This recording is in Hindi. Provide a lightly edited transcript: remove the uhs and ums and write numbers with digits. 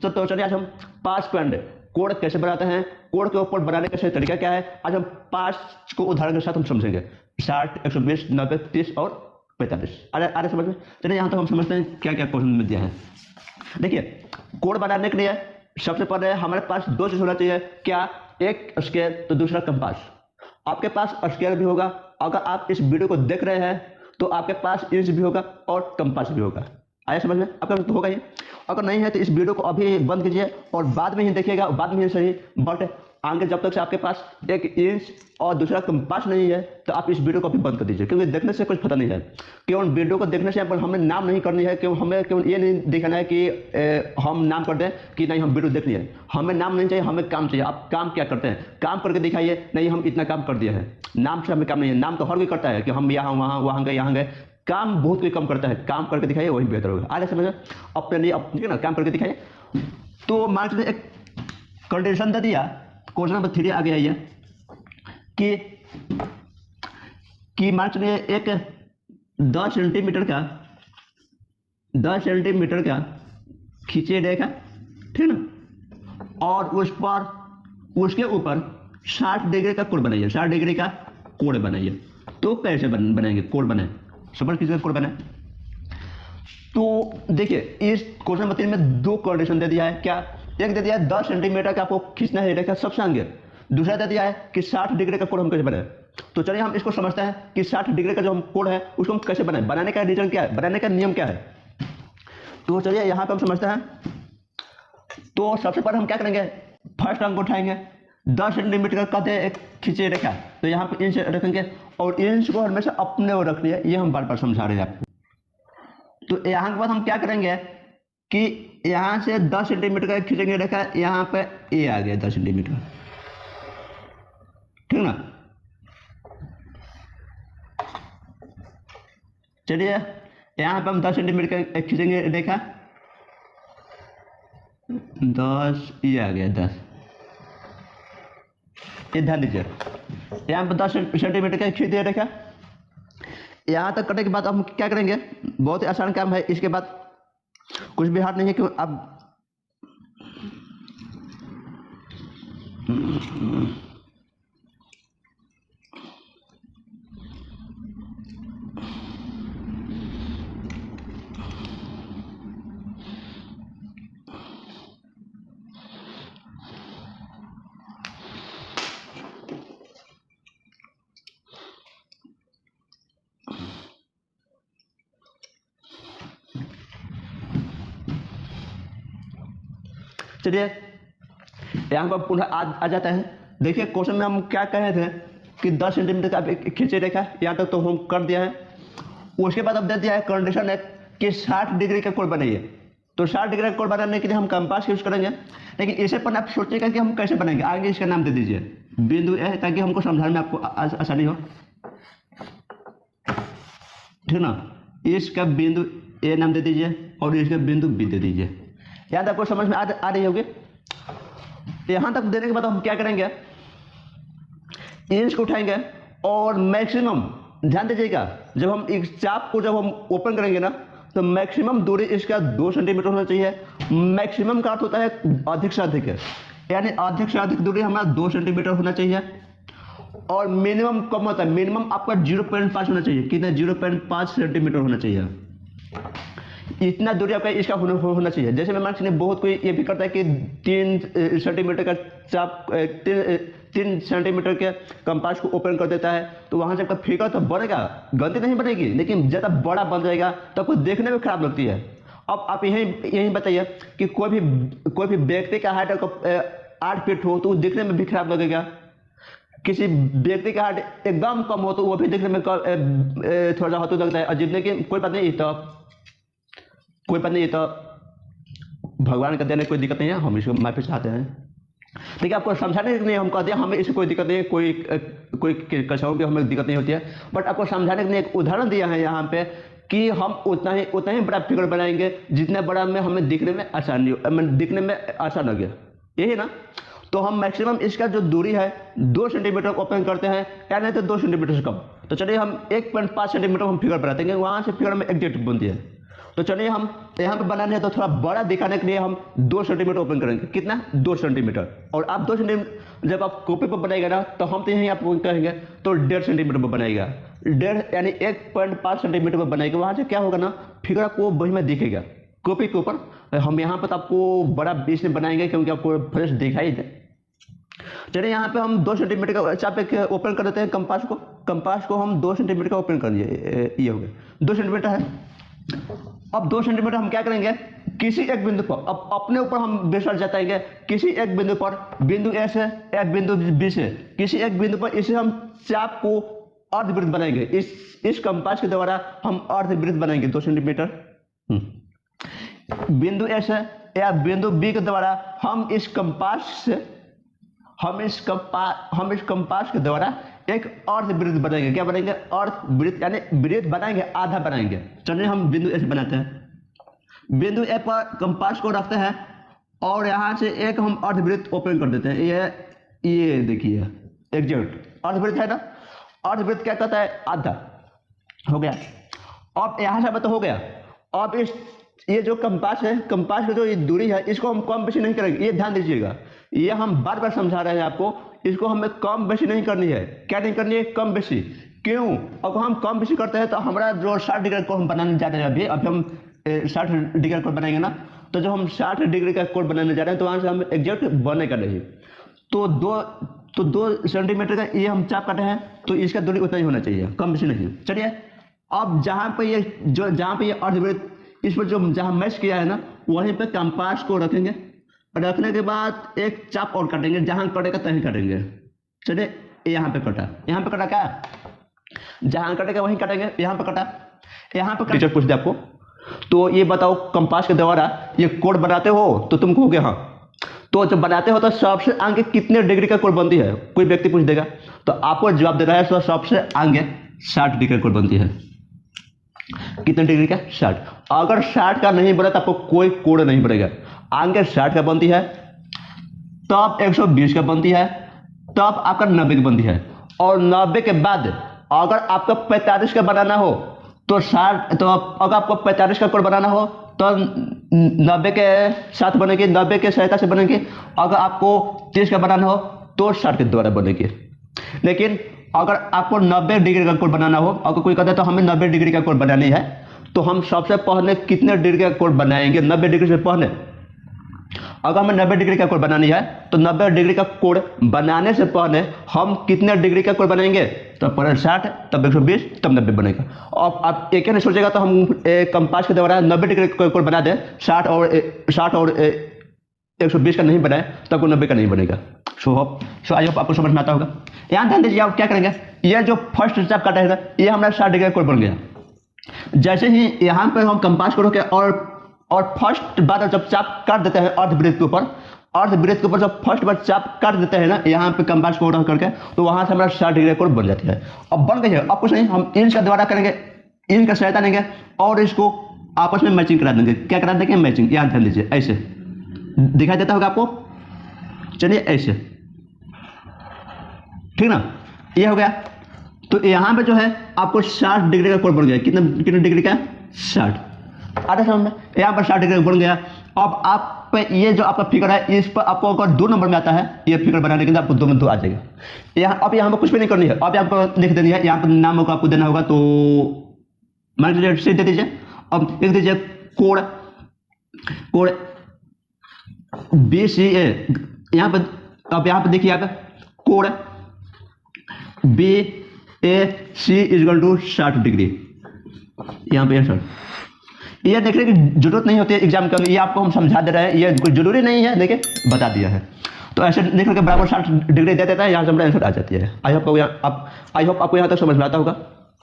तो चलिए आज हम 5 पॉइंट कोड कैसे बनाते हैं, कोड के ऊपर बनाने का सही तरीका क्या है, आज हम 5 को उदाहरण के साथ हम समझेंगे। 60, 120, 90, 30 और 45। आगे समझ में। चलिए यहाँ तक हम समझते हैं क्या क्या क्वेश्चन में दिया है। देखिए, कोड बनाने के लिए सबसे पहले हमारे पास 2 चीज होना चाहिए। क्या? एक स्केल तो दूसरा कंपास। आपके पास स्केल भी होगा, अगर आप इस वीडियो को देख रहे हैं तो आपके पास इंच भी होगा और कंपास भी होगा। आया समझ में? आपका तो होगा ही। अगर नहीं है तो इस वीडियो को अभी बंद कीजिए और बाद में ही देखिएगा, बाद में ही सही। बट आगे जब तक से आपके पास एक इंच और दूसरा कंपास नहीं है तो आप इस वीडियो को भी बंद कर दीजिए, क्योंकि देखने से कुछ पता नहीं है। केवल वीडियो को देखने से हमें नाम नहीं करनी है, क्यों हमें केवल ये नहीं दिखाना है कि हम नाम कर दें कि नहीं हम वीडियो देख लिए। हमें नाम नहीं चाहिए, हमें काम चाहिए। आप काम क्या करते हैं, काम करके दिखाइए। नहीं हम इतना काम कर दिए हैं, नाम से हमें काम नहीं है। नाम तो हर कोई करता है कि हम यहाँ वहाँ वहाँ गए यहाँ गए, काम बहुत कोई कम करता है। काम करके दिखाइए, वही बेहतर होगा। आगे समझ अपने लिए ठीक है ना, काम करके दिखाइए। तो मान लीजिए एक कंडीशन दे दिया, क्वेश्चन नंबर 3 आ गया ये कि मान लीजिए एक 10 सेंटीमीटर का खींचे रेखा, ठीक ना, और उस पर उसके ऊपर 60 डिग्री का कोण बनाइए। 60 डिग्री का कोण बनाइए। तो कैसे बनाएंगे कोण बनाए, समझ कीजिए कोण बनाए। तो देखिए, इस क्वेश्चन नंबर 3 में 2 कंडीशन दे दिया है। क्या? एक दे दिया है 10 सेंटीमीटर का आपको खींचना है रेखा सबसे आगे। दूसरा दे दिया है कि 60 डिग्री का कोण हम कैसे बनाए। तो चलिए हम इसको समझते हैं कि 60 डिग्री का जो हम कोण है उसको हम कैसे बनाए, बनाने का रीजन क्या है, बनाने का नियम क्या है। तो चलिए यहाँ पर हम समझते हैं। तो सबसे पहले हम क्या करेंगे, फर्स्ट अंक उठाएंगे। 10 सेंटीमीटर का कहते हैं एक खींचे रेखा, तो यहाँ पे इंच रखेंगे और इंच को हमेशा अपने ओर रख लिया। ये हम बार बार समझा रहे हैं आपको। तो यहाँ के बाद हम क्या करेंगे कि यहाँ से 10 सेंटीमीटर का खींचेंगे रेखा, यहाँ पे ए आ गया 10 सेंटीमीटर, ठीक ना। चलिए यहाँ पे हम 10 सेंटीमीटर का खींचेंगे रेखा, 10 ये आ गया 10। ये ध्यान दीजिए, यहाँ पर 10 सेंटीमीटर का खींच दिया रेखा। यहाँ तक करने के बाद हम क्या करेंगे, बहुत ही आसान काम है। इसके बाद कुछ भी हार्ड नहीं है कि अब चलिए यहाँ पर पुनः आ जाता है। देखिए क्वेश्चन में हम क्या कहे थे कि 10 सेंटीमीटर का खींचे रेखा, यहाँ तक तो हम कर दिया है। उसके बाद अब दे दिया है कंडीशन है कि 60 डिग्री का कोण बनाइए। तो 60 डिग्री का कोण बनाने के लिए हम कंपास यूज करेंगे, लेकिन इससे पर आप सोचिएगा कि हम कैसे बनाएंगे। आगे इसका नाम दे दीजिए बिंदु ए, ताकि हमको समझाने में आपको आसानी हो, ठीक ना। इसका बिंदु ए नाम दे दीजिए और इसका बिंदु बी दे दीजिए। याद आपको समझ में आ रही होगी। यहां तक देने के बाद हम क्या करेंगे, इंच को उठाएंगे और मैक्सिमम ध्यान दीजिएगा, जब हम इस चाप को जब हम ओपन करेंगे ना, तो मैक्सिमम दूरी इसका 2 सेंटीमीटर होना चाहिए। मैक्सिमम का अर्थ होता है अधिक से अधिक है, यानी अधिक से अधिक दूरी हमारा 2 सेंटीमीटर होना चाहिए। और मिनिमम कम होता है, मिनिमम आपका 0.5 होना चाहिए। कितना? 0.5 सेंटीमीटर होना चाहिए। इतना दूरी आपका इसका होना चाहिए। जैसे मैं मान लीजिए बहुत कोई ये भी करता है कि 3 सेंटीमीटर का चाप 3 सेंटीमीटर के कंपास को ओपन कर देता है, तो वहां से आपका फिगर तो बढ़ेगा, गलती नहीं बनेगी, लेकिन ज़्यादा बड़ा बन जाएगा तो आपको देखने में खराब लगती है। अब आप यही बताइए कि कोई भी व्यक्ति का हाइट 8 फीट हो तो वो देखने में भी खराब लगेगा। किसी व्यक्ति का हाइट एकदम कम हो तो वो भी देखने में थोड़ा सा लगता है अजीब। लेकिन कोई बात नहीं, तो भगवान का देने कोई दिक्कत नहीं है, हम इसको माफी चाहते हैं। देखिए आपको समझाने के लिए हम कहते हैं हमें इससे कोई दिक्कत नहीं है, कोई कक्षाओं की हमें दिक्कत नहीं होती है। बट आपको समझाने के लिए एक उदाहरण दिया है यहाँ पे कि हम उतना ही बड़ा फिगर बनाएंगे जितना बड़ा में हमें दिखने में आसान लगे, यही ना। तो हम मैक्सिमम इसका जो दूरी है 2 सेंटीमीटर ओपन करते हैं, या नहीं तो 2 सेंटीमीटर से कम। तो चलिए हम 1.5 सेंटीमीटर हम फिगर बनाते हैं, वहाँ से फिगर में एग्जैक्ट बनती है। तो चलिए हम यहाँ पे बनाने हैं, तो थोड़ा बड़ा दिखाने के लिए हम 2 सेंटीमीटर ओपन करेंगे। कितना? 2 सेंटीमीटर। और आप 2 सेंटीमीटर जब आप कॉपी पर बनाएगा ना, तो हम तो यहीं आप कहेंगे तो 1.5 सेंटीमीटर पर बनाएगा। 1.5 यानी 1.5 सेंटीमीटर पर बनाएगा। वहाँ से क्या होगा ना, फिगर आपको वही में दिखेगा कॉपी के ऊपर। हम यहाँ पर तो आपको बड़ा बीच में बनाएंगे क्योंकि आपको फ्रेश दिखाई दे। चलिए यहाँ पे हम 2 सेंटीमीटर का चाप पे ओपन कर देते हैं कंपास को। कंपास को हम 2 सेंटीमीटर का ओपन कर दिए, ये हो गया 2 सेंटीमीटर है। अब 2 सेंटीमीटर हम क्या करेंगे, किसी एक बिंदु पर, अब अपने ऊपर हम बेसर जताएंगे। किसी एक बिंदु पर, बिंदु ए से एक बिंदु बी से, किसी एक बिंदु पर इसे हम चाप को अर्धवृत्त बनाएंगे। इस कंपास के द्वारा हम अर्धवृत्त बनाएंगे 2 सेंटीमीटर। बिंदु ए से या बिंदु बी के द्वारा हम इस कंपास के द्वारा एक अर्धवृत्त बनाएंगे। क्या बनाएंगे? अर्धवृत्त, यानी वृत्त बनाएंगे, आधा बनाएंगे। चलिए हम बिंदु ए से बनाते हैं। बिंदु ए पर कंपास को रखते हैं और यहाँ से एक हम अर्धवृत्त ओपन कर देते हैं। ये देखिए एग्जैक्ट अर्धवृत्त है ना। अर्धवृत्त क्या कहता है? आधा हो गया। अब यहाँ से तो हो गया। अब ये जो कंपास है, कंपास की जो ये दूरी है, इसको हम कम बेशी नहीं करेंगे। ये ध्यान दीजिएगा, ये हम बार बार समझा रहे हैं आपको। इसको हमें कम बेशी नहीं करनी है। क्या नहीं करनी है? कम बेशी। क्यों? अगर हम कम बेशी करते हैं तो हमारा जो 60 डिग्री को हम बनाने जा रहे हैं, अभी हम 60 डिग्री कोण बनाएंगे ना, तो जब हम 60 डिग्री का कोण बनाने जा रहे हैं तो वहाँ से हम एग्जैक्ट बनेगा नहीं। तो 2 सेंटीमीटर का ये हम चाप काटे हैं, तो इसका दूरी उतना ही होना चाहिए, कम बेशी नहीं। चलिए अब जहाँ पे ये अर्धवृत्त इस पर जो जहाँ मैच किया है ना, वहीं पे कंपास को रखेंगे। रखने के बाद एक चाप और काटेंगे, जहाँ कटेगा तहीं काटेंगे। चलिए यहाँ पे कटा क्या? जहाँ कटेगा वहीं काटेंगे। यहाँ पे कटा, यहाँ पे टीचर पूछ दे आपको, तो ये बताओ कंपास के द्वारा ये कोण बनाते हो? तो तुम कहोगे हाँ। तो जब बनाते हो तो सबसे आगे कितने डिग्री का कोण बनती है? कोई व्यक्ति पूछ देगा, तो आपको जवाब दे रहा है तो सबसे आगे 60 डिग्री का कोण बनती है। कितने डिग्री का? 60। अगर 60 का नहीं बना तो आपको कोई कोण नहीं बनेगा। आगे 60 का बनती है, तब 120 का बनती है, तब आपका 90 की बनती है। और 90 के बाद अगर आपको 45 का बनाना हो तो अगर आपको 45 का कोण बनाना हो तो 90 के साथ बनेगी, 90 के सहायता से बनेगी। अगर आपको 30 का बनाना हो तो 60 के द्वारा बनेगी। लेकिन अगर आपको 90 डिग्री का कोण बनाना हो, अगर कोई कहता है तो हमें 90 डिग्री का कोण बनानी है, तो हम सबसे पहले कितने डिग्री का कोण बनाएंगे? 90 डिग्री से पहले अगर हमें 90 डिग्री का कोण बनानी है तो 90 डिग्री का कोण बनाने से पहले हम कितने डिग्री का कोण बनाएंगे? तो पहले 60, तब 120, तब 90 बनेगा। अब आप एक ही नहीं सोचेगा तो हम कंपास के द्वारा 90 डिग्री का कोण बना दें, 60 और 120 का नहीं बनाए तो आपको 90 का नहीं बनेगा। सो आई होप आपको समझ में आता होगा। यहाँ ध्यान दीजिए, आप क्या करेंगे, ये जो फर्स्ट चाप काटा है ये हमारा 60 डिग्री का कोण बन गया। जैसे ही यहाँ पर हम कंपास को रोके और फर्स्ट बार जब चाप काट देते हैं अर्धवृत्त के ऊपर जब फर्स्ट बार चाप काट देते हैं ना, यहाँ पे कंपास को रख करके, तो वहाँ से हमारा 60 डिग्री कोण बन जाती है। अब बन गई है। अब कुछ नहीं, हम इंच का द्वारा करेंगे, इंच का सहायता लेंगे और इसको आपस में मैचिंग करा देंगे। क्या करा देंगे? मैचिंग। यहाँ ध्यान दीजिए, ऐसे दिखाई देता होगा आपको। चलिए ऐसे, ठीक ना, ये हो गया। तो यहाँ पे जो है आपको 60 डिग्री का कोण बन गया। कितने डिग्री का? 60। आधा समझ में, यहाँ पर 60 डिग्री बन गया। अब आप पे ये जो आपका फिगर है, इस पर आपको अगर 2 नंबर में आता है, ये फिगर बनाने के लिए आपको 2 में 2 आ जाएगा। अब यहाँ पर कुछ भी नहीं करनी है। अब आपको लिख देनी है, यहाँ पर नाम होगा आपको देना होगा। तो मान लीजिए सीट दे दीजिए। अब लिख दीजिए कोण BCA। यहाँ पर अब यहाँ पर देखिए आप कोण BAC = 60 डिग्री। यहाँ पे 60। ये देखने की जरूरत नहीं होती है एग्जाम के अंदर, ये आपको हम समझा दे रहे हैं, ये कोई जरूरी नहीं है, देखिए बता दिया है। तो ऐसे लिख करके बराबर 60 डिग्री दे देता है, यहाँ से हमारा आंसर आ जाती है। आई होप आपको यहाँ तक समझ में आता होगा।